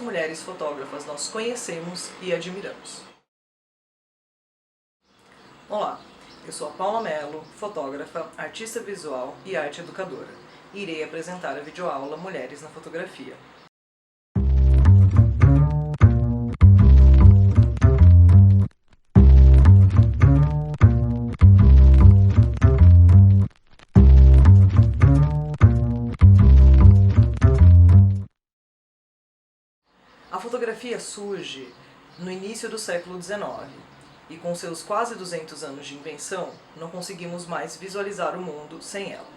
quantas mulheres fotógrafas nós conhecemos e admiramos. Olá, eu sou a Paula Mello, fotógrafa, artista visual e arte educadora. E irei apresentar a videoaula Mulheres na Fotografia. A fotografia surge no início do século XIX e com seus quase 200 anos de invenção, não conseguimos mais visualizar o mundo sem ela.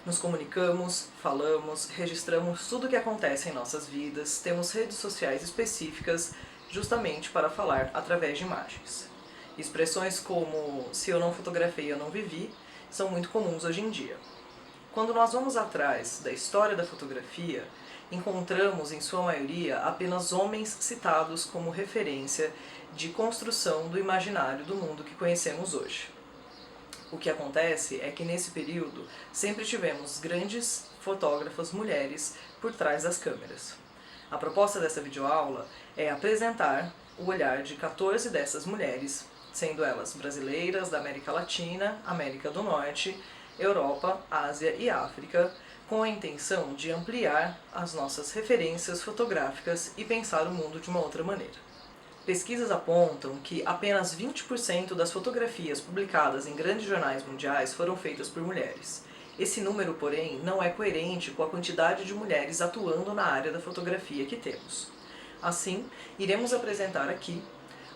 Nos comunicamos, falamos, registramos tudo o que acontece em nossas vidas, temos redes sociais específicas justamente para falar através de imagens. Expressões como "se eu não fotografei, eu não vivi" são muito comuns hoje em dia. Quando nós vamos atrás da história da fotografia, encontramos, em sua maioria, apenas homens citados como referência de construção do imaginário do mundo que conhecemos hoje. O que acontece é que nesse período sempre tivemos grandes fotógrafas mulheres por trás das câmeras. A proposta dessa videoaula é apresentar o olhar de 14 dessas mulheres, sendo elas brasileiras, da América Latina, América do Norte, Europa, Ásia e África, com a intenção de ampliar as nossas referências fotográficas e pensar o mundo de uma outra maneira. Pesquisas apontam que apenas 20% das fotografias publicadas em grandes jornais mundiais foram feitas por mulheres. Esse número, porém, não é coerente com a quantidade de mulheres atuando na área da fotografia que temos. Assim, iremos apresentar aqui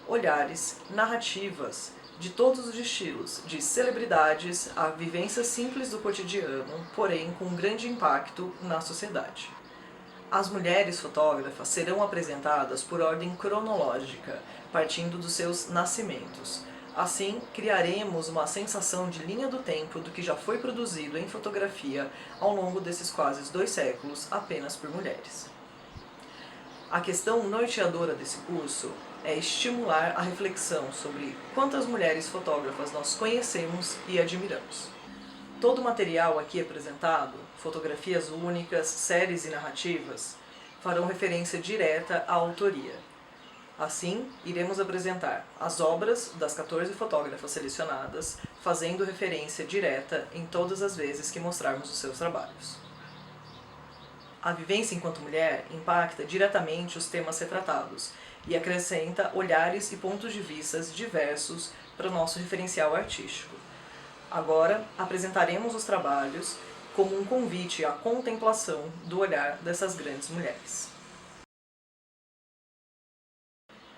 olhares, narrativas, de todos os estilos, de celebridades a vivências simples do cotidiano, porém com grande impacto na sociedade. As mulheres fotógrafas serão apresentadas por ordem cronológica, partindo dos seus nascimentos. Assim, criaremos uma sensação de linha do tempo do que já foi produzido em fotografia ao longo desses quase 2 séculos apenas por mulheres. A questão norteadora desse curso é estimular a reflexão sobre quantas mulheres fotógrafas nós conhecemos e admiramos. Todo o material aqui apresentado, fotografias únicas, séries e narrativas, farão referência direta à autoria. Assim, iremos apresentar as obras das 14 fotógrafas selecionadas, fazendo referência direta em todas as vezes que mostrarmos os seus trabalhos. A vivência enquanto mulher impacta diretamente os temas retratados e acrescenta olhares e pontos de vista diversos para o nosso referencial artístico. Agora, apresentaremos os trabalhos como um convite à contemplação do olhar dessas grandes mulheres.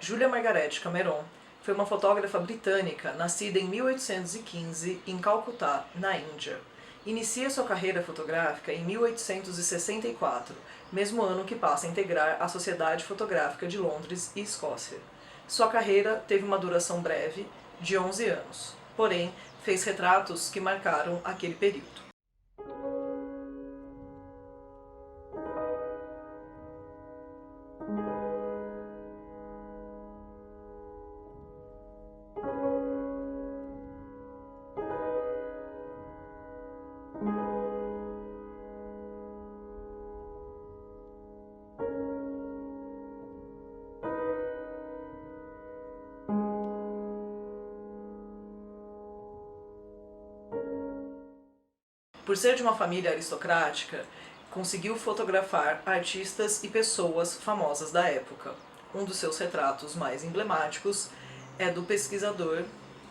Julia Margaret Cameron foi uma fotógrafa britânica nascida em 1815 em Calcutá, na Índia. Inicia sua carreira fotográfica em 1864, mesmo ano que passa a integrar a Sociedade Fotográfica de Londres e Escócia. Sua carreira teve uma duração breve, de 11 anos, porém fez retratos que marcaram aquele período. Por ser de uma família aristocrática, conseguiu fotografar artistas e pessoas famosas da época. Um dos seus retratos mais emblemáticos é do pesquisador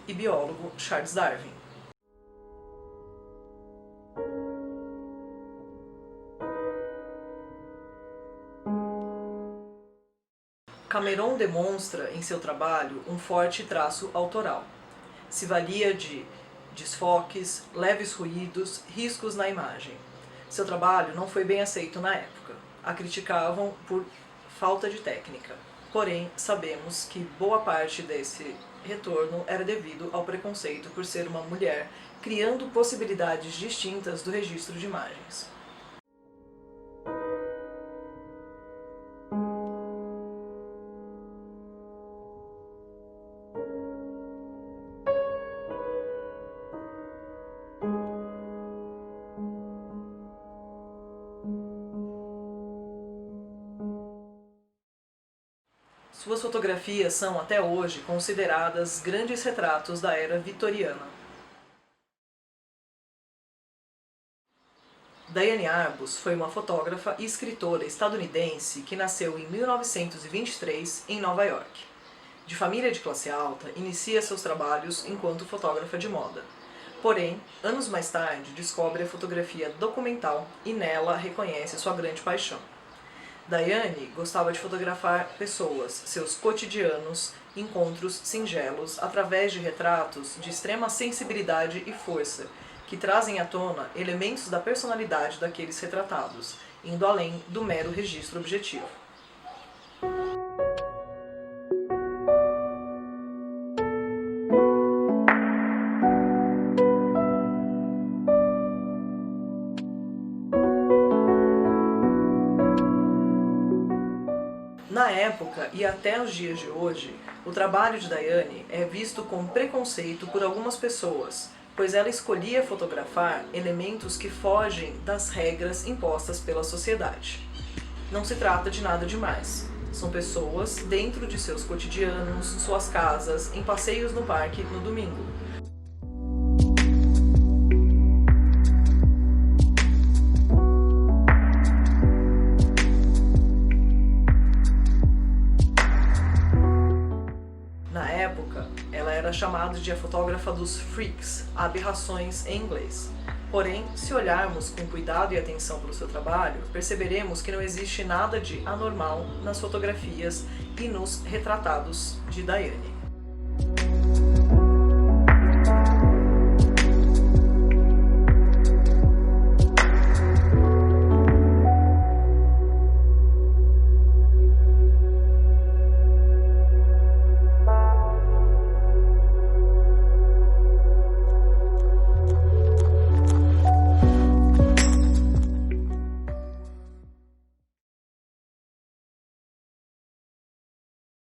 e biólogo Charles Darwin. Cameron demonstra em seu trabalho um forte traço autoral. Se valia de desfoques, leves ruídos, riscos na imagem. Seu trabalho não foi bem aceito na época. A criticavam por falta de técnica. Porém, sabemos que boa parte desse retorno era devido ao preconceito por ser uma mulher, criando possibilidades distintas do registro de imagens. Suas fotografias são, até hoje, consideradas grandes retratos da era vitoriana. Diane Arbus foi uma fotógrafa e escritora estadunidense que nasceu em 1923 em Nova York. De família de classe alta, inicia seus trabalhos enquanto fotógrafa de moda. Porém, anos mais tarde, descobre a fotografia documental e nela reconhece sua grande paixão. Diane gostava de fotografar pessoas, seus cotidianos, encontros singelos, através de retratos de extrema sensibilidade e força, que trazem à tona elementos da personalidade daqueles retratados, indo além do mero registro objetivo. Na época e até os dias de hoje, o trabalho de Diane é visto com preconceito por algumas pessoas, pois ela escolhia fotografar elementos que fogem das regras impostas pela sociedade. Não se trata de nada demais. São pessoas dentro de seus cotidianos, suas casas, em passeios no parque no domingo. Na época, ela era chamada de a fotógrafa dos freaks, aberrações em inglês. Porém, se olharmos com cuidado e atenção para o seu trabalho, perceberemos que não existe nada de anormal nas fotografias e nos retratados de Diane.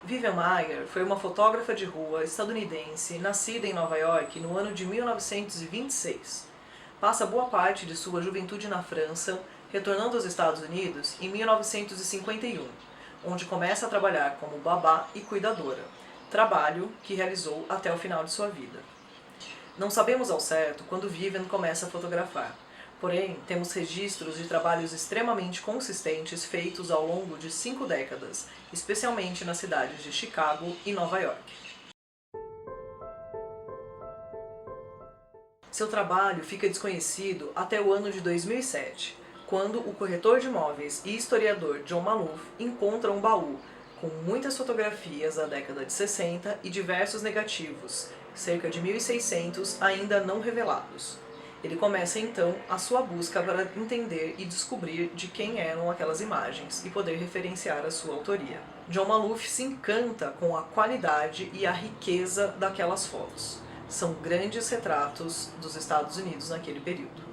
Vivian Maier foi uma fotógrafa de rua estadunidense nascida em Nova York no ano de 1926. Passa boa parte de sua juventude na França, retornando aos Estados Unidos em 1951, onde começa a trabalhar como babá e cuidadora, trabalho que realizou até o final de sua vida. Não sabemos ao certo quando Vivian começa a fotografar. Porém, temos registros de trabalhos extremamente consistentes feitos ao longo de 5 décadas, especialmente nas cidades de Chicago e Nova York. Seu trabalho fica desconhecido até o ano de 2007, quando o corretor de imóveis e historiador John Maloof encontra um baú com muitas fotografias da década de 60 e diversos negativos, cerca de 1.600 ainda não revelados. Ele começa então a sua busca para entender e descobrir de quem eram aquelas imagens e poder referenciar a sua autoria. John Maloof se encanta com a qualidade e a riqueza daquelas fotos. São grandes retratos dos Estados Unidos naquele período.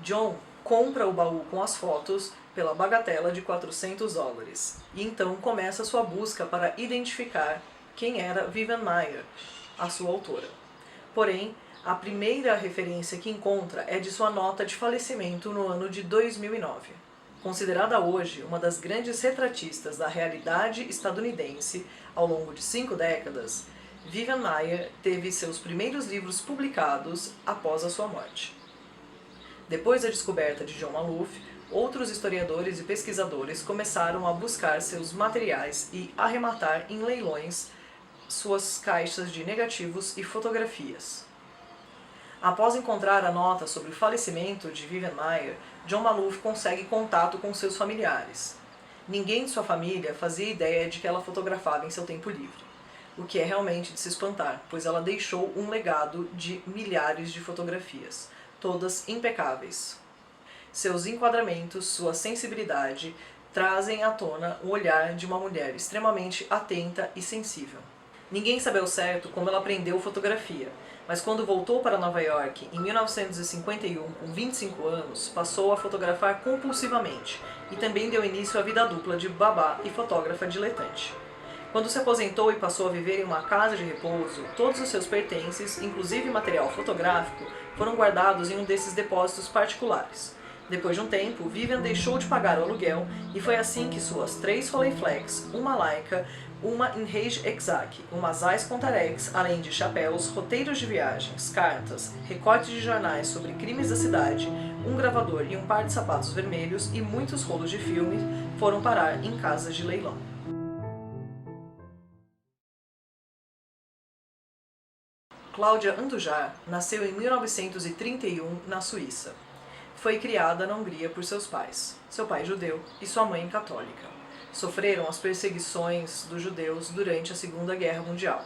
John compra o baú com as fotos pela bagatela de $400 e então começa sua busca para identificar quem era Vivian Maier, a sua autora. Porém, a primeira referência que encontra é de sua nota de falecimento no ano de 2009. Considerada hoje uma das grandes retratistas da realidade estadunidense ao longo de 5 décadas, Vivian Maier teve seus primeiros livros publicados após a sua morte. Depois da descoberta de John Maloof, outros historiadores e pesquisadores começaram a buscar seus materiais e arrematar em leilões suas caixas de negativos e fotografias. Após encontrar a nota sobre o falecimento de Vivian Maier, John Maloof consegue contato com seus familiares. Ninguém de sua família fazia ideia de que ela fotografava em seu tempo livre, o que é realmente de se espantar, pois ela deixou um legado de milhares de fotografias, todas impecáveis. Seus enquadramentos, sua sensibilidade, trazem à tona o olhar de uma mulher extremamente atenta e sensível. Ninguém sabe ao certo como ela aprendeu fotografia, mas quando voltou para Nova York em 1951, com 25 anos, passou a fotografar compulsivamente e também deu início à vida dupla de babá e fotógrafa diletante. Quando se aposentou e passou a viver em uma casa de repouso, todos os seus pertences, inclusive material fotográfico, foram guardados em um desses depósitos particulares. Depois de um tempo, Vivian deixou de pagar o aluguel e foi assim que suas 3 Rolleiflex, uma Leica, uma Inrage Exact, uma Zeiss Contarex, além de chapéus, roteiros de viagens, cartas, recortes de jornais sobre crimes da cidade, um gravador e um par de sapatos vermelhos e muitos rolos de filme foram parar em casas de leilão. Cláudia Andujar nasceu em 1931 na Suíça. Foi criada na Hungria por seus pais, seu pai judeu e sua mãe católica. Sofreram as perseguições dos judeus durante a Segunda Guerra Mundial.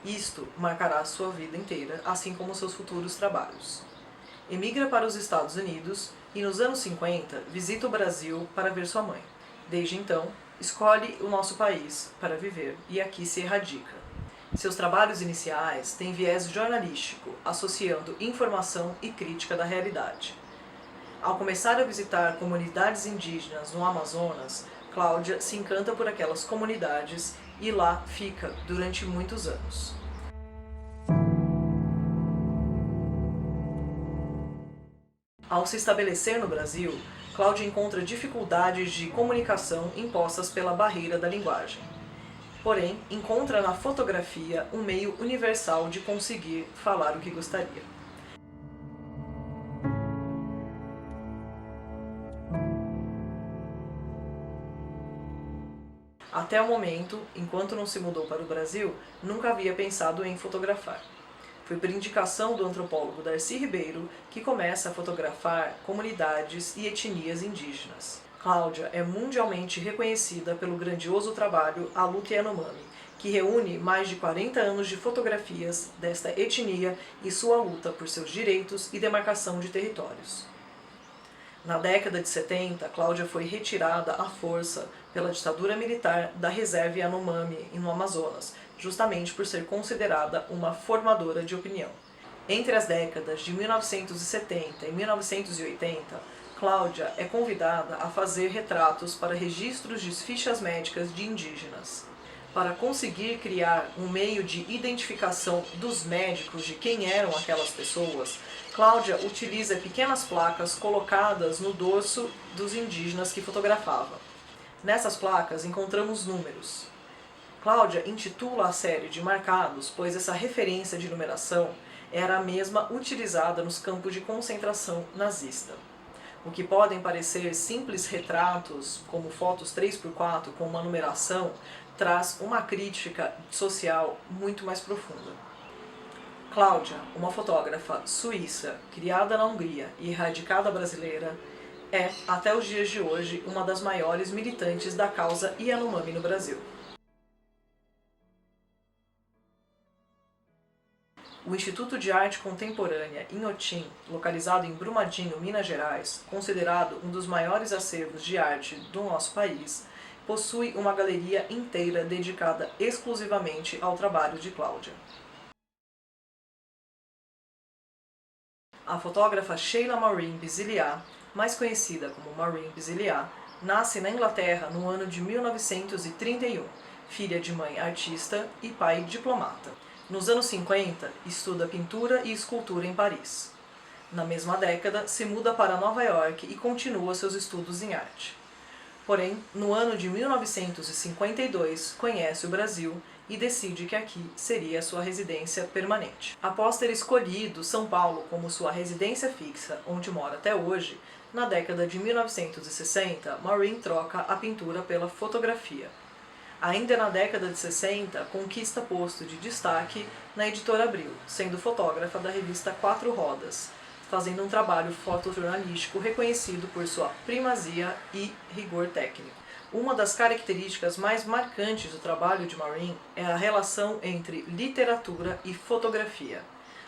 Isto marcará sua vida inteira, assim como seus futuros trabalhos. Emigra para os Estados Unidos e nos anos 50 visita o Brasil para ver sua mãe. Desde então, escolhe o nosso país para viver e aqui se erradica. Seus trabalhos iniciais têm viés jornalístico, associando informação e crítica da realidade. Ao começar a visitar comunidades indígenas no Amazonas, Cláudia se encanta por aquelas comunidades e lá fica durante muitos anos. Ao se estabelecer no Brasil, Cláudia encontra dificuldades de comunicação impostas pela barreira da linguagem. Porém, encontra na fotografia um meio universal de conseguir falar o que gostaria. Até o momento, enquanto não se mudou para o Brasil, nunca havia pensado em fotografar. Foi por indicação do antropólogo Darcy Ribeiro que começa a fotografar comunidades e etnias indígenas. Cláudia é mundialmente reconhecida pelo grandioso trabalho A Luta Yanomami, que reúne mais de 40 anos de fotografias desta etnia e sua luta por seus direitos e demarcação de territórios. Na década de 70, Cláudia foi retirada à força pela ditadura militar da reserva Yanomami, no Amazonas, justamente por ser considerada uma formadora de opinião. Entre as décadas de 1970 e 1980, Cláudia é convidada a fazer retratos para registros de fichas médicas de indígenas. Para conseguir criar um meio de identificação dos médicos de quem eram aquelas pessoas, Cláudia utiliza pequenas placas colocadas no dorso dos indígenas que fotografava. Nessas placas encontramos números. Cláudia intitula a série de marcados, pois essa referência de numeração era a mesma utilizada nos campos de concentração nazista. O que podem parecer simples retratos, como fotos 3x4 com uma numeração, traz uma crítica social muito mais profunda. Cláudia, uma fotógrafa suíça, criada na Hungria e erradicada brasileira, é, até os dias de hoje, uma das maiores militantes da causa Yanomami no Brasil. O Instituto de Arte Contemporânea Inhotim, localizado em Brumadinho, Minas Gerais, considerado um dos maiores acervos de arte do nosso país, possui uma galeria inteira dedicada exclusivamente ao trabalho de Cláudia. A fotógrafa Sheila Maureen Biziliá, mais conhecida como Maureen Biziliá, nasce na Inglaterra no ano de 1931, filha de mãe artista e pai diplomata. Nos anos 50, estuda pintura e escultura em Paris. Na mesma década, se muda para Nova York e continua seus estudos em arte. Porém, no ano de 1952, conhece o Brasil e decide que aqui seria sua residência permanente. Após ter escolhido São Paulo como sua residência fixa, onde mora até hoje, na década de 1960, Maureen troca a pintura pela fotografia. Ainda na década de 60, conquista posto de destaque na Editora Abril, sendo fotógrafa da revista Quatro Rodas, fazendo um trabalho fotojornalístico reconhecido por sua primazia e rigor técnico. Uma das características mais marcantes do trabalho de Maureen é a relação entre literatura e fotografia.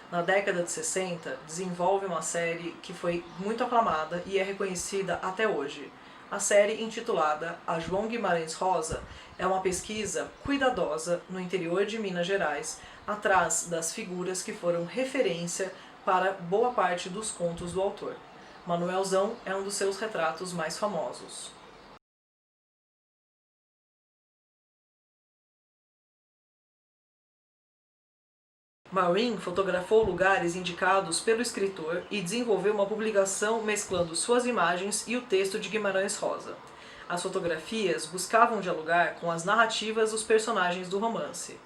Na década de 60, desenvolve uma série que foi muito aclamada e é reconhecida até hoje. A série, intitulada A João Guimarães Rosa, é uma pesquisa cuidadosa no interior de Minas Gerais, atrás das figuras que foram referência para boa parte dos contos do autor. Manuelzão é um dos seus retratos mais famosos. Maureen fotografou lugares indicados pelo escritor e desenvolveu uma publicação mesclando suas imagens e o texto de Guimarães Rosa. As fotografias buscavam dialogar com as narrativas dos personagens do romance.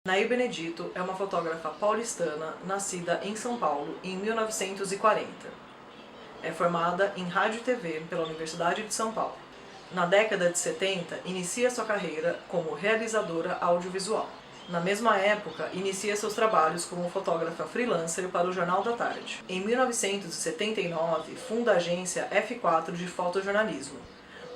Nair Benedito é uma fotógrafa paulistana nascida em São Paulo em 1940. É formada em rádio e TV pela Universidade de São Paulo. Na década de 70, inicia sua carreira como realizadora audiovisual. Na mesma época, inicia seus trabalhos como fotógrafa freelancer para o Jornal da Tarde. Em 1979, funda a agência F4 de fotojornalismo.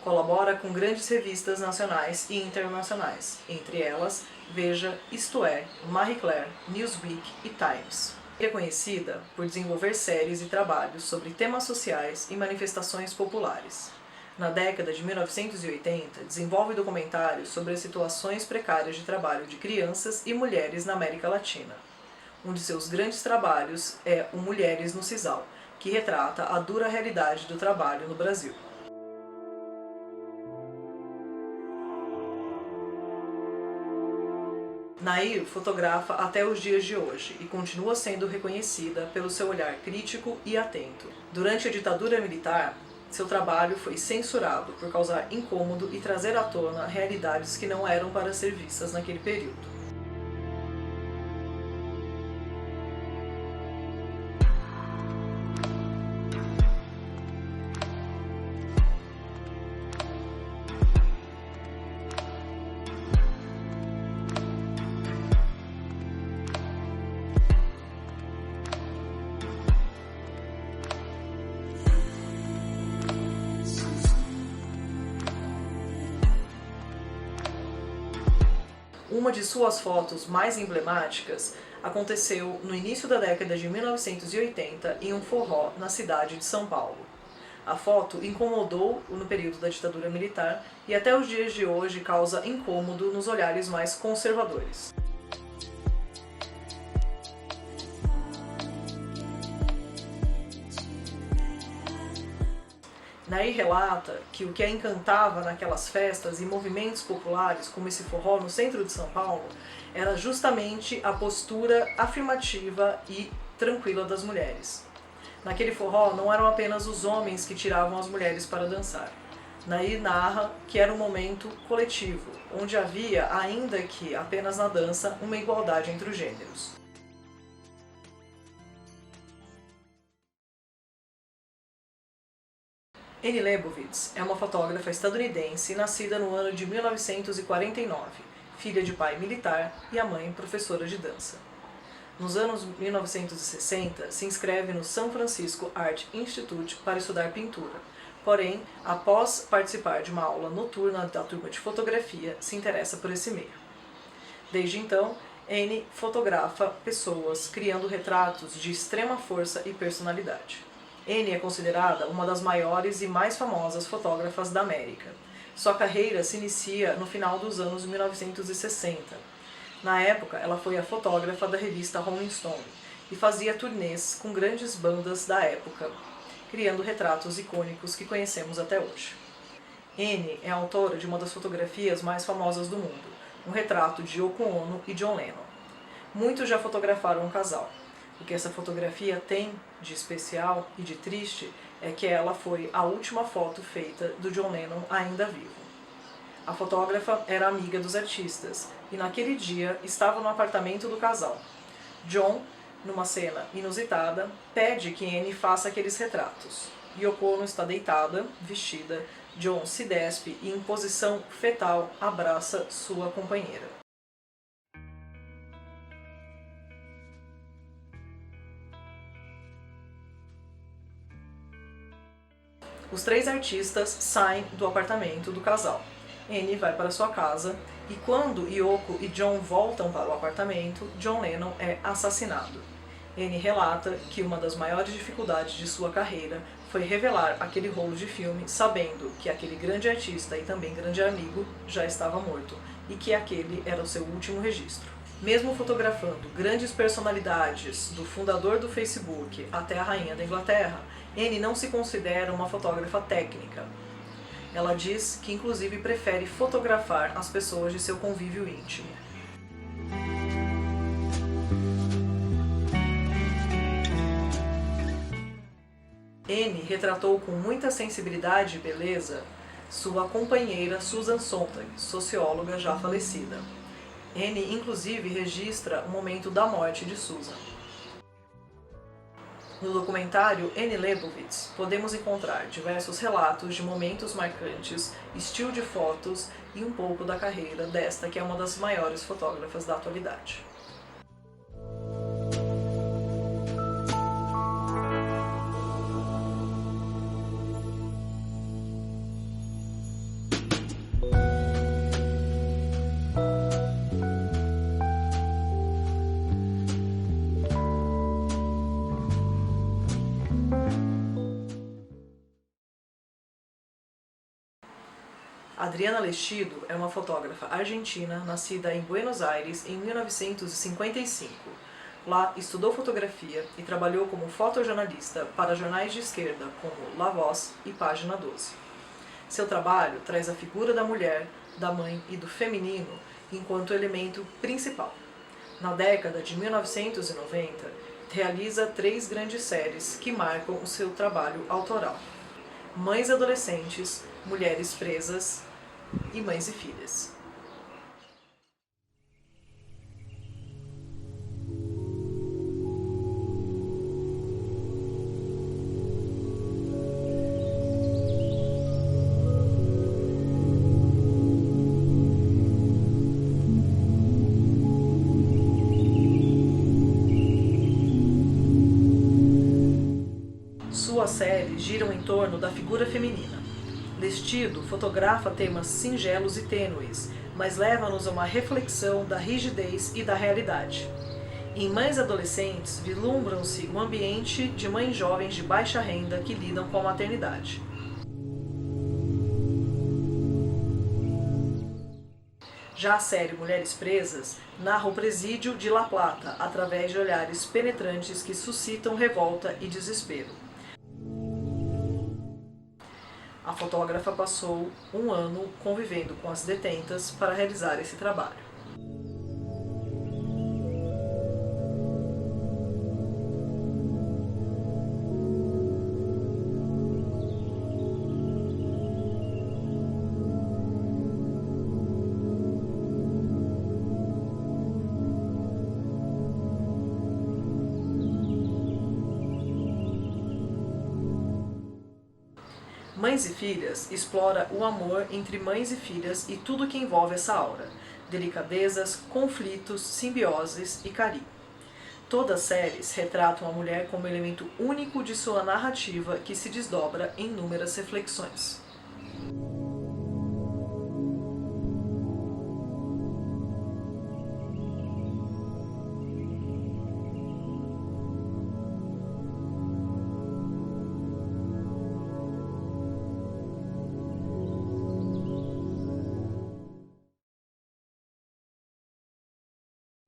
Colabora com grandes revistas nacionais e internacionais, entre elas Veja, Isto É, Marie Claire, Newsweek e Times. É conhecida por desenvolver séries e trabalhos sobre temas sociais e manifestações populares. Na década de 1980, desenvolve documentários sobre as situações precárias de trabalho de crianças e mulheres na América Latina. Um de seus grandes trabalhos é o Mulheres no Sisal, que retrata a dura realidade do trabalho no Brasil. Nair fotografa até os dias de hoje e continua sendo reconhecida pelo seu olhar crítico e atento. Durante a ditadura militar, seu trabalho foi censurado por causar incômodo e trazer à tona realidades que não eram para ser vistas naquele período. Uma de suas fotos mais emblemáticas aconteceu no início da década de 1980 em um forró na cidade de São Paulo. A foto incomodou no período da ditadura militar e até os dias de hoje causa incômodo nos olhares mais conservadores. Nair relata que o que a encantava naquelas festas e movimentos populares, como esse forró no centro de São Paulo, era justamente a postura afirmativa e tranquila das mulheres. Naquele forró não eram apenas os homens que tiravam as mulheres para dançar. Nair narra que era um momento coletivo, onde havia, ainda que apenas na dança, uma igualdade entre os gêneros. Annie Leibovitz é uma fotógrafa estadunidense nascida no ano de 1949, filha de pai militar e a mãe professora de dança. Nos anos 1960, se inscreve no San Francisco Art Institute para estudar pintura. Porém, após participar de uma aula noturna da turma de fotografia, se interessa por esse meio. Desde então, Annie fotografa pessoas, criando retratos de extrema força e personalidade. Annie é considerada uma das maiores e mais famosas fotógrafas da América. Sua carreira se inicia no final dos anos 1960. Na época, ela foi a fotógrafa da revista Rolling Stone e fazia turnês com grandes bandas da época, criando retratos icônicos que conhecemos até hoje. Annie é autora de uma das fotografias mais famosas do mundo, um retrato de Yoko Ono e John Lennon. Muitos já fotografaram um casal. O que essa fotografia tem de especial e de triste é que ela foi a última foto feita do John Lennon ainda vivo. A fotógrafa era amiga dos artistas e naquele dia estava no apartamento do casal. John, numa cena inusitada, pede que Annie faça aqueles retratos. Yoko Ono está deitada, vestida, John se despe e em posição fetal abraça sua companheira. Os três artistas saem do apartamento do casal. Annie vai para sua casa e quando Yoko e John voltam para o apartamento, John Lennon é assassinado. Annie relata que uma das maiores dificuldades de sua carreira foi revelar aquele rolo de filme sabendo que aquele grande artista e também grande amigo já estava morto e que aquele era o seu último registro. Mesmo fotografando grandes personalidades, do fundador do Facebook até a rainha da Inglaterra, Annie não se considera uma fotógrafa técnica. Ela diz que inclusive prefere fotografar as pessoas de seu convívio íntimo. Annie retratou com muita sensibilidade e beleza sua companheira Susan Sontag, socióloga já falecida. Annie inclusive registra o momento da morte de Susan. No documentário Annie Leibovitz, podemos encontrar diversos relatos de momentos marcantes, estilo de fotos e um pouco da carreira desta que é uma das maiores fotógrafas da atualidade. Adriana Lestido é uma fotógrafa argentina nascida em Buenos Aires em 1955. Lá estudou fotografia e trabalhou como fotojornalista para jornais de esquerda como La Voz e Página 12. Seu trabalho traz a figura da mulher, da mãe e do feminino enquanto elemento principal. Na década de 1990, realiza 3 grandes séries que marcam o seu trabalho autoral: Mães Adolescentes, Mulheres Presas e Mães e Filhas. Suas séries giram em torno da figura feminina. Lestido fotografa temas singelos e tênues, mas leva-nos a uma reflexão da rigidez e da realidade. Em Mães Adolescentes, vislumbram-se um ambiente de mães jovens de baixa renda que lidam com a maternidade. Já a série Mulheres Presas narra o presídio de La Plata através de olhares penetrantes que suscitam revolta e desespero. A fotógrafa passou 1 ano convivendo com as detentas para realizar esse trabalho. Mães e Filhas explora o amor entre mães e filhas e tudo que envolve essa aura: delicadezas, conflitos, simbioses e carinho. Todas as séries retratam a mulher como elemento único de sua narrativa que se desdobra em inúmeras reflexões.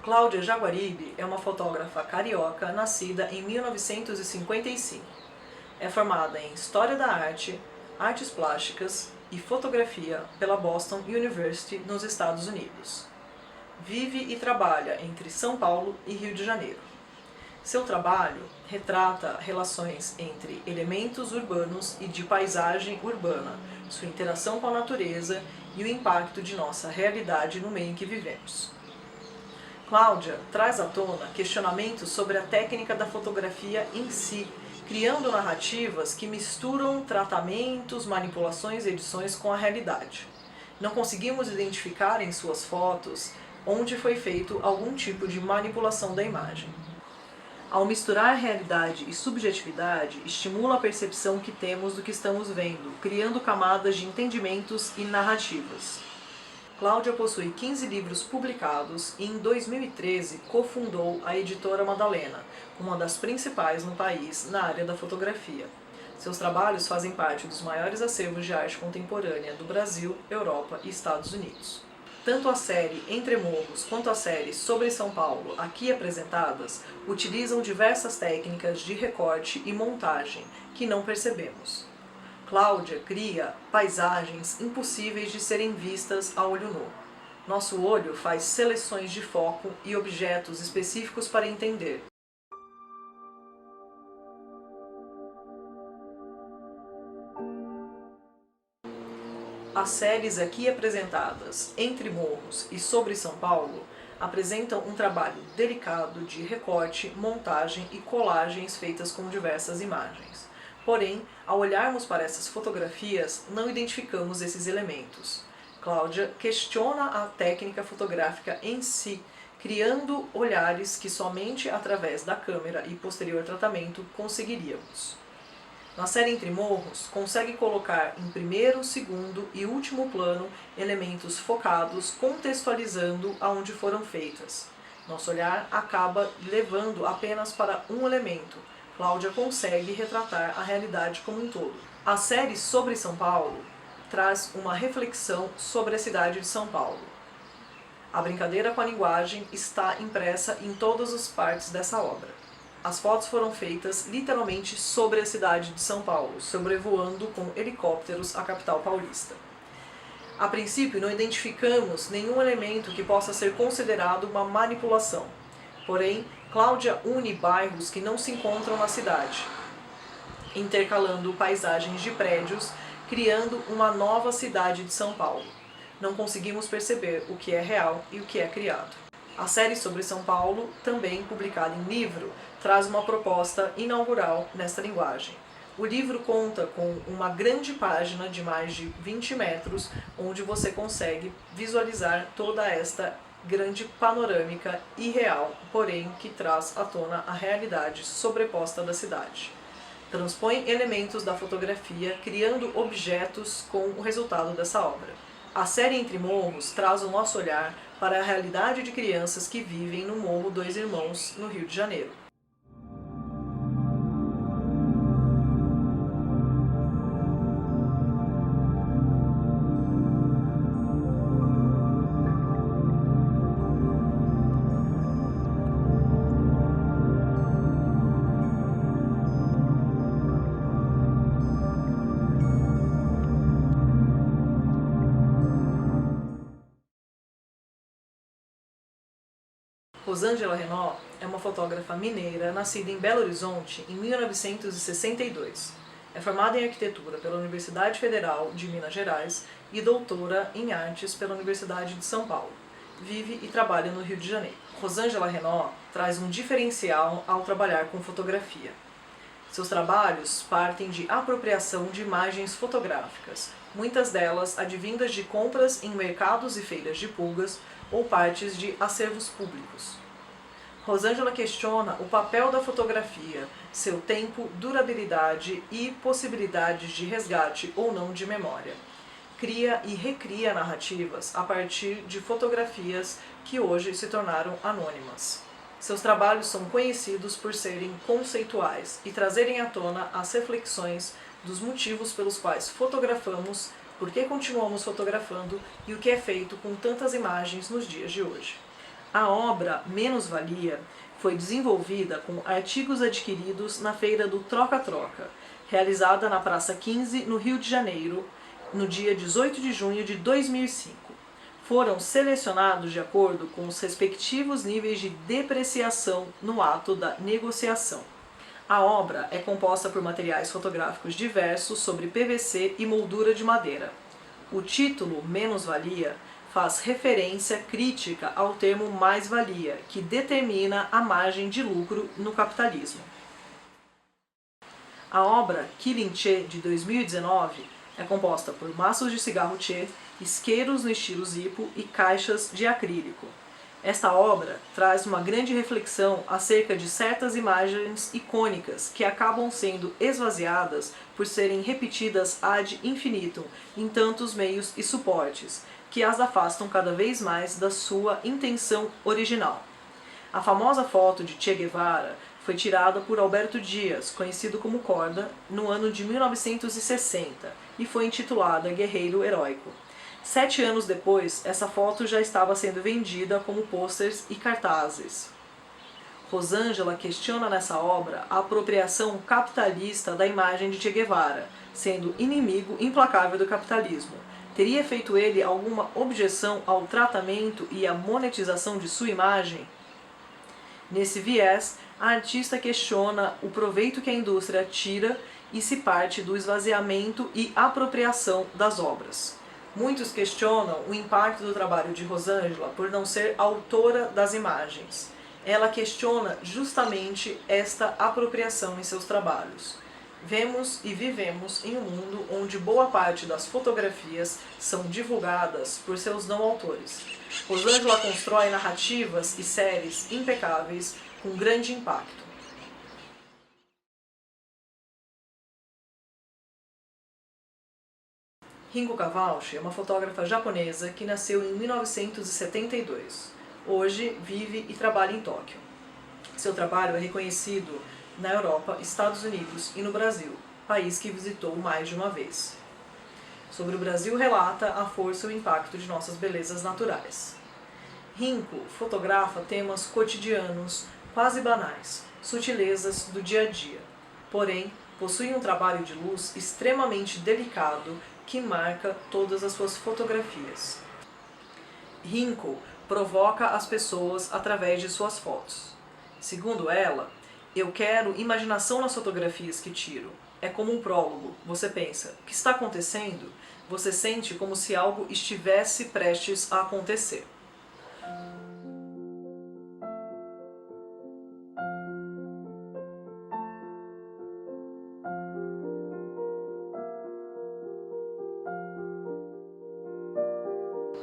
Cláudia Jaguaribe é uma fotógrafa carioca nascida em 1955. É formada em História da Arte, Artes Plásticas e Fotografia pela Boston University, nos Estados Unidos. Vive e trabalha entre São Paulo e Rio de Janeiro. Seu trabalho retrata relações entre elementos urbanos e de paisagem urbana, sua interação com a natureza e o impacto de nossa realidade no meio em que vivemos. Cláudia traz à tona questionamentos sobre a técnica da fotografia em si, criando narrativas que misturam tratamentos, manipulações e edições com a realidade. Não conseguimos identificar em suas fotos onde foi feito algum tipo de manipulação da imagem. Ao misturar realidade e subjetividade, estimula a percepção que temos do que estamos vendo, criando camadas de entendimentos e narrativas. Cláudia possui 15 livros publicados e, em 2013, cofundou a editora Madalena, uma das principais no país na área da fotografia. Seus trabalhos fazem parte dos maiores acervos de arte contemporânea do Brasil, Europa e Estados Unidos. Tanto a série Entre Morros quanto a série Sobre São Paulo, aqui apresentadas, utilizam diversas técnicas de recorte e montagem que não percebemos. Cláudia cria paisagens impossíveis de serem vistas a olho nu. Nosso olho faz seleções de foco e objetos específicos para entender. As séries aqui apresentadas, Entre Morros e Sobre São Paulo, apresentam um trabalho delicado de recorte, montagem e colagens feitas com diversas imagens. Porém, ao olharmos para essas fotografias, não identificamos esses elementos. Cláudia questiona a técnica fotográfica em si, criando olhares que somente através da câmera e posterior tratamento conseguiríamos. Na série Entre Morros, consegue colocar em primeiro, segundo e último plano elementos focados, contextualizando aonde foram feitas. Nosso olhar acaba levando apenas para um elemento. Cláudia consegue retratar a realidade como um todo. A série Sobre São Paulo traz uma reflexão sobre a cidade de São Paulo. A brincadeira com a linguagem está impressa em todas as partes dessa obra. As fotos foram feitas literalmente sobre a cidade de São Paulo, sobrevoando com helicópteros a capital paulista. A princípio, não identificamos nenhum elemento que possa ser considerado uma manipulação. Porém, Cláudia une bairros que não se encontram na cidade, intercalando paisagens de prédios, criando uma nova cidade de São Paulo. Não conseguimos perceber o que é real e o que é criado. A série Sobre São Paulo, também publicada em livro, traz uma proposta inaugural nesta linguagem. O livro conta com uma grande página de mais de 20 metros, onde você consegue visualizar toda esta grande panorâmica irreal, porém que traz à tona a realidade sobreposta da cidade. Transpõe elementos da fotografia, criando objetos com o resultado dessa obra. A série Entre Morros traz o nosso olhar para a realidade de crianças que vivem no Morro Dois Irmãos, no Rio de Janeiro. Rosângela Renault é uma fotógrafa mineira nascida em Belo Horizonte em 1962. É formada em arquitetura pela Universidade Federal de Minas Gerais e doutora em artes pela Universidade de São Paulo. Vive e trabalha no Rio de Janeiro. Rosângela Renault traz um diferencial ao trabalhar com fotografia. Seus trabalhos partem de apropriação de imagens fotográficas, muitas delas advindas de compras em mercados e feiras de pulgas ou partes de acervos públicos. Rosângela questiona o papel da fotografia, seu tempo, durabilidade e possibilidades de resgate ou não de memória. Cria e recria narrativas a partir de fotografias que hoje se tornaram anônimas. Seus trabalhos são conhecidos por serem conceituais e trazerem à tona as reflexões dos motivos pelos quais fotografamos, por que continuamos fotografando e o que é feito com tantas imagens nos dias de hoje. A obra Menos-Valia foi desenvolvida com artigos adquiridos na feira do Troca-Troca, realizada na Praça 15, no Rio de Janeiro, no dia 18 de junho de 2005. Foram selecionados de acordo com os respectivos níveis de depreciação no ato da negociação. A obra é composta por materiais fotográficos diversos sobre PVC e moldura de madeira. O título Menos-Valia faz referência crítica ao termo mais-valia, que determina a margem de lucro no capitalismo. A obra Killing Che, de 2019, é composta por maços de cigarro Che, isqueiros no estilo Zippo e caixas de acrílico. Esta obra traz uma grande reflexão acerca de certas imagens icônicas que acabam sendo esvaziadas por serem repetidas ad infinitum em tantos meios e suportes, que as afastam cada vez mais da sua intenção original. A famosa foto de Che Guevara foi tirada por Alberto Dias, conhecido como Corda, no ano de 1960 e foi intitulada Guerreiro Heróico. 7 anos depois, essa foto já estava sendo vendida como pôsteres e cartazes. Rosângela questiona nessa obra a apropriação capitalista da imagem de Che Guevara, sendo inimigo implacável do capitalismo. Teria feito ele alguma objeção ao tratamento e à monetização de sua imagem? Nesse viés, a artista questiona o proveito que a indústria tira e se parte do esvaziamento e apropriação das obras. Muitos questionam o impacto do trabalho de Rosângela por não ser autora das imagens. Ela questiona justamente esta apropriação em seus trabalhos. Vemos e vivemos em um mundo onde boa parte das fotografias são divulgadas por seus não-autores. Rosângela constrói narrativas e séries impecáveis com grande impacto. Rinko Kawauchi é uma fotógrafa japonesa que nasceu em 1972. Hoje vive e trabalha em Tóquio. Seu trabalho é reconhecido na Europa, Estados Unidos e no Brasil, país que visitou mais de uma vez. Sobre o Brasil relata a força e o impacto de nossas belezas naturais. Rinko fotografa temas cotidianos, quase banais, sutilezas do dia a dia. Porém, possui um trabalho de luz extremamente delicado que marca todas as suas fotografias. Rinko provoca as pessoas através de suas fotos. Segundo ela, eu quero imaginação nas fotografias que tiro. É como um prólogo. Você pensa, o que está acontecendo? Você sente como se algo estivesse prestes a acontecer.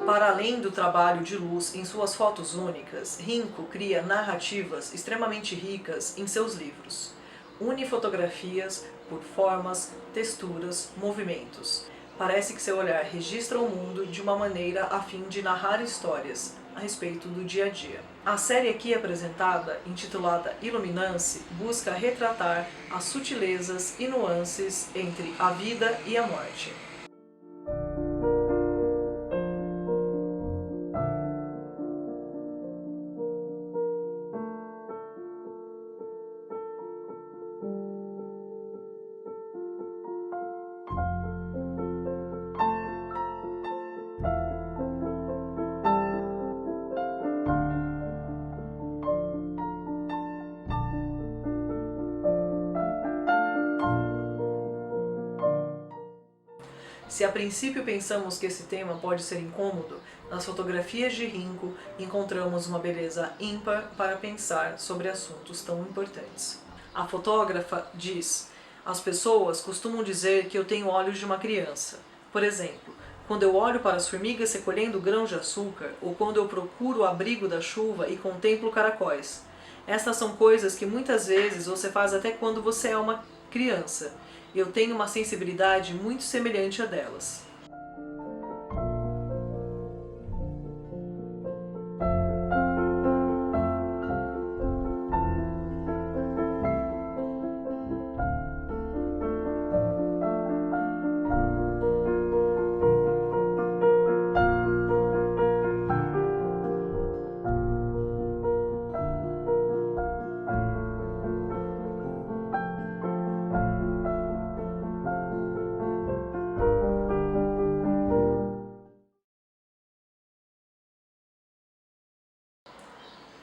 Para além do trabalho de luz em suas fotos únicas, Rinko cria narrativas extremamente ricas em seus livros. Une fotografias por formas, texturas, movimentos. Parece que seu olhar registra o mundo de uma maneira a fim de narrar histórias a respeito do dia a dia. A série aqui apresentada, intitulada Iluminance, busca retratar as sutilezas e nuances entre a vida e a morte. Se a princípio pensamos que esse tema pode ser incômodo, nas fotografias de Rinko encontramos uma beleza ímpar para pensar sobre assuntos tão importantes. A fotógrafa diz: as pessoas costumam dizer que eu tenho olhos de uma criança. Por exemplo, quando eu olho para as formigas recolhendo grãos de açúcar, ou quando eu procuro o abrigo da chuva e contemplo caracóis. Estas são coisas que muitas vezes você faz até quando você é uma criança. Eu tenho uma sensibilidade muito semelhante a delas.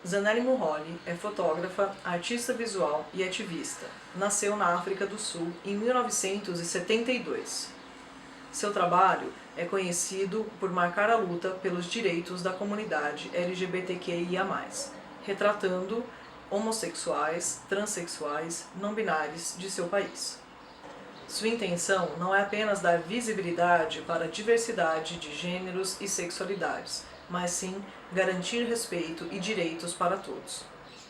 Zanele Muholi é fotógrafa, artista visual e ativista. Nasceu na África do Sul em 1972. Seu trabalho é conhecido por marcar a luta pelos direitos da comunidade LGBTQIA+, retratando homossexuais, transexuais, não binários de seu país. Sua intenção não é apenas dar visibilidade para a diversidade de gêneros e sexualidades, mas sim garantir respeito e direitos para todos.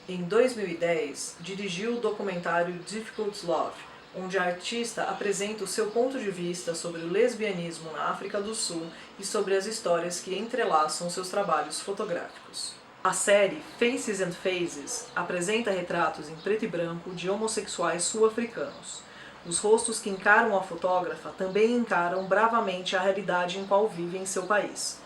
Em 2010, dirigiu o documentário Difficult Love, onde a artista apresenta o seu ponto de vista sobre o lesbianismo na África do Sul e sobre as histórias que entrelaçam seus trabalhos fotográficos. A série Faces and Phases apresenta retratos em preto e branco de homossexuais sul-africanos. Os rostos que encaram a fotógrafa também encaram bravamente a realidade em qual vivem em seu país.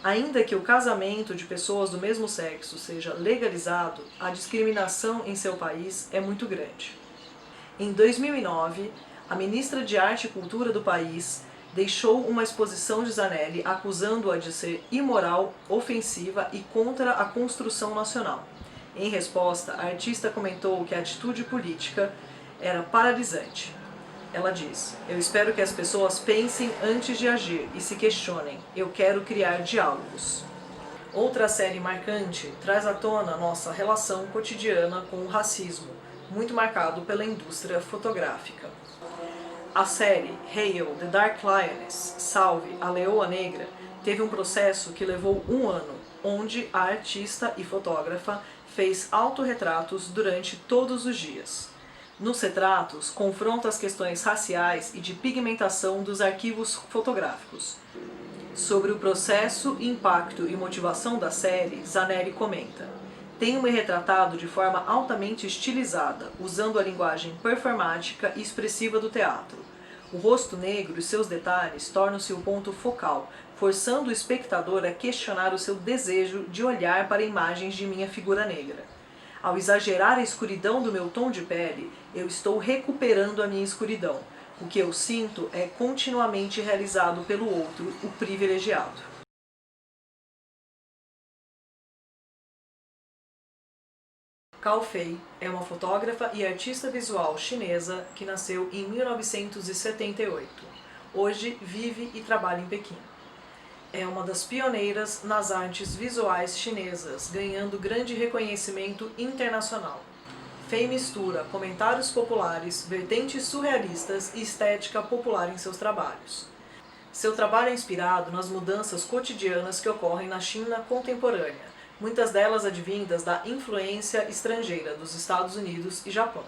Ainda que o casamento de pessoas do mesmo sexo seja legalizado, a discriminação em seu país é muito grande. Em 2009, a ministra de Arte e Cultura do país deixou uma exposição de Zanelli acusando-a de ser imoral, ofensiva e contra a construção nacional. Em resposta, a artista comentou que a atitude política era paralisante. Ela diz: "Eu espero que as pessoas pensem antes de agir e se questionem. Eu quero criar diálogos." Outra série marcante traz à tona nossa relação cotidiana com o racismo, muito marcado pela indústria fotográfica. A série Hail, The Dark Lioness, Salve, a Leoa Negra, teve um processo que levou 1 ano, onde a artista e fotógrafa fez autorretratos durante todos os dias. Nos retratos, confronta as questões raciais e de pigmentação dos arquivos fotográficos. Sobre o processo, impacto e motivação da série, Zanelli comenta: "Tenho-me retratado de forma altamente estilizada, usando a linguagem performática e expressiva do teatro. O rosto negro e seus detalhes tornam-se o ponto focal, forçando o espectador a questionar o seu desejo de olhar para imagens de minha figura negra. Ao exagerar a escuridão do meu tom de pele, eu estou recuperando a minha escuridão. O que eu sinto é continuamente realizado pelo outro, o privilegiado." Cao Fei é uma fotógrafa e artista visual chinesa que nasceu em 1978. Hoje vive e trabalha em Pequim. É uma das pioneiras nas artes visuais chinesas, ganhando grande reconhecimento internacional. Fei mistura comentários populares, vertentes surrealistas e estética popular em seus trabalhos. Seu trabalho é inspirado nas mudanças cotidianas que ocorrem na China contemporânea, muitas delas advindas da influência estrangeira dos Estados Unidos e Japão.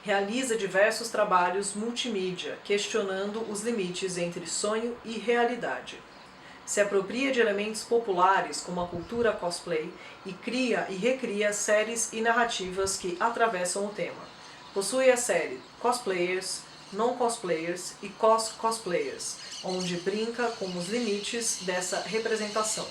Realiza diversos trabalhos multimídia, questionando os limites entre sonho e realidade. Se apropria de elementos populares como a cultura cosplay e cria e recria séries e narrativas que atravessam o tema. Possui a série Cosplayers, Non-Cosplayers e Cos-Cosplayers, onde brinca com os limites dessa representação.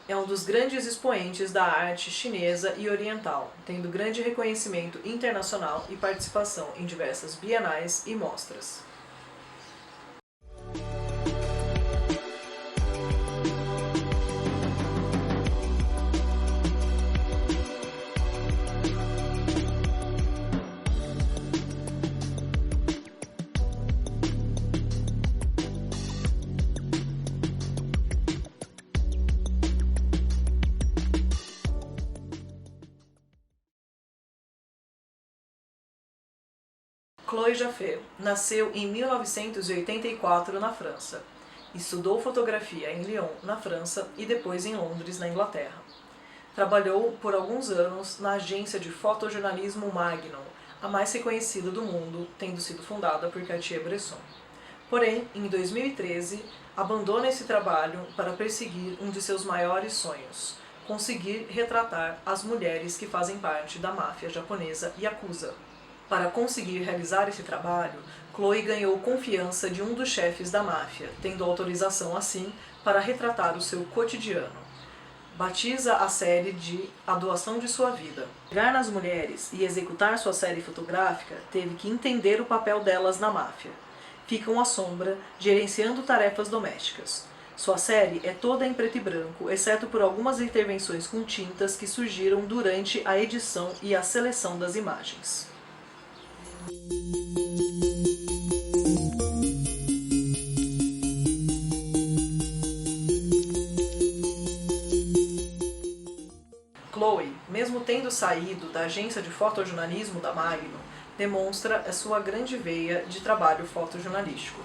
É um dos grandes expoentes da arte chinesa e oriental, tendo grande reconhecimento internacional e participação em diversas bienais e mostras. Chloé Jaffé nasceu em 1984 na França. Estudou fotografia em Lyon, na França, e depois em Londres, na Inglaterra. Trabalhou por alguns anos na agência de fotojornalismo Magnum, a mais reconhecida do mundo, tendo sido fundada por Cartier-Bresson. Porém, em 2013, abandona esse trabalho para perseguir um de seus maiores sonhos: conseguir retratar as mulheres que fazem parte da máfia japonesa Yakuza. Para conseguir realizar esse trabalho, Chloe ganhou confiança de um dos chefes da máfia, tendo autorização assim para retratar o seu cotidiano. Batiza a série de A Doação de Sua Vida. Chegar nas mulheres e executar sua série fotográfica, teve que entender o papel delas na máfia. Ficam à sombra, gerenciando tarefas domésticas. Sua série é toda em preto e branco, exceto por algumas intervenções com tintas que surgiram durante a edição e a seleção das imagens. Chloe, mesmo tendo saído da agência de fotojornalismo da Magnum, demonstra a sua grande veia de trabalho fotojornalístico.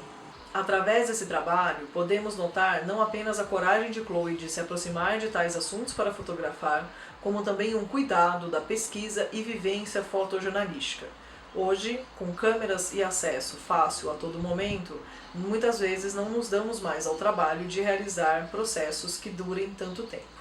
Através desse trabalho, podemos notar não apenas a coragem de Chloe de se aproximar de tais assuntos para fotografar, como também um cuidado da pesquisa e vivência fotojornalística. Hoje, com câmeras e acesso fácil a todo momento, muitas vezes não nos damos mais ao trabalho de realizar processos que durem tanto tempo.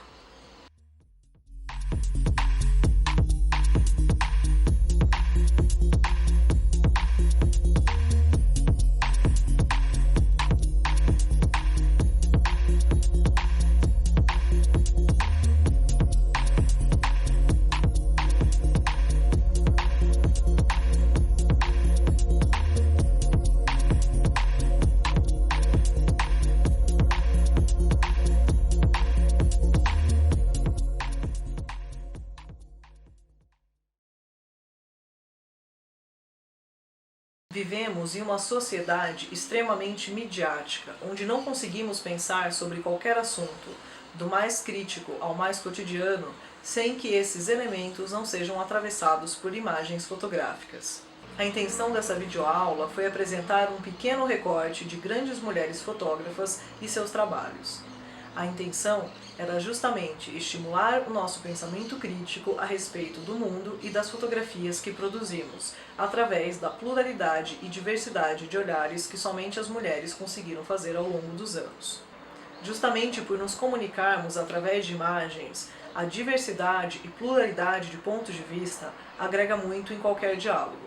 Vivemos em uma sociedade extremamente midiática, onde não conseguimos pensar sobre qualquer assunto, do mais crítico ao mais cotidiano, sem que esses elementos não sejam atravessados por imagens fotográficas. A intenção dessa videoaula foi apresentar um pequeno recorte de grandes mulheres fotógrafas e seus trabalhos. A intenção era justamente estimular o nosso pensamento crítico a respeito do mundo e das fotografias que produzimos, através da pluralidade e diversidade de olhares que somente as mulheres conseguiram fazer ao longo dos anos. Justamente por nos comunicarmos através de imagens, a diversidade e pluralidade de pontos de vista agrega muito em qualquer diálogo.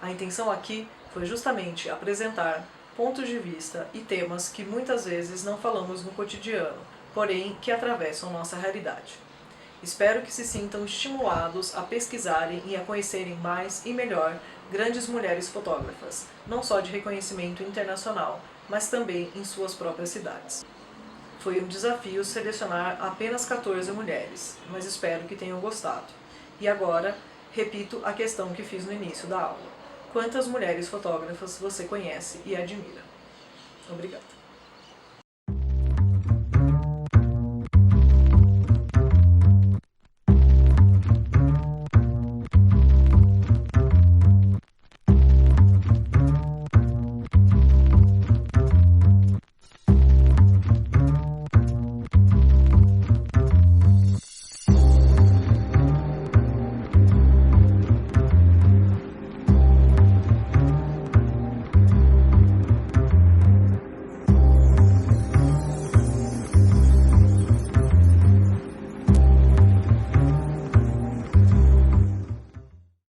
A intenção aqui foi justamente apresentar pontos de vista e temas que muitas vezes não falamos no cotidiano, porém que atravessam nossa realidade. Espero que se sintam estimulados a pesquisarem e a conhecerem mais e melhor grandes mulheres fotógrafas, não só de reconhecimento internacional, mas também em suas próprias cidades. Foi um desafio selecionar apenas 14 mulheres, mas espero que tenham gostado. E agora, repito a questão que fiz no início da aula. Quantas mulheres fotógrafas você conhece e admira? Obrigada.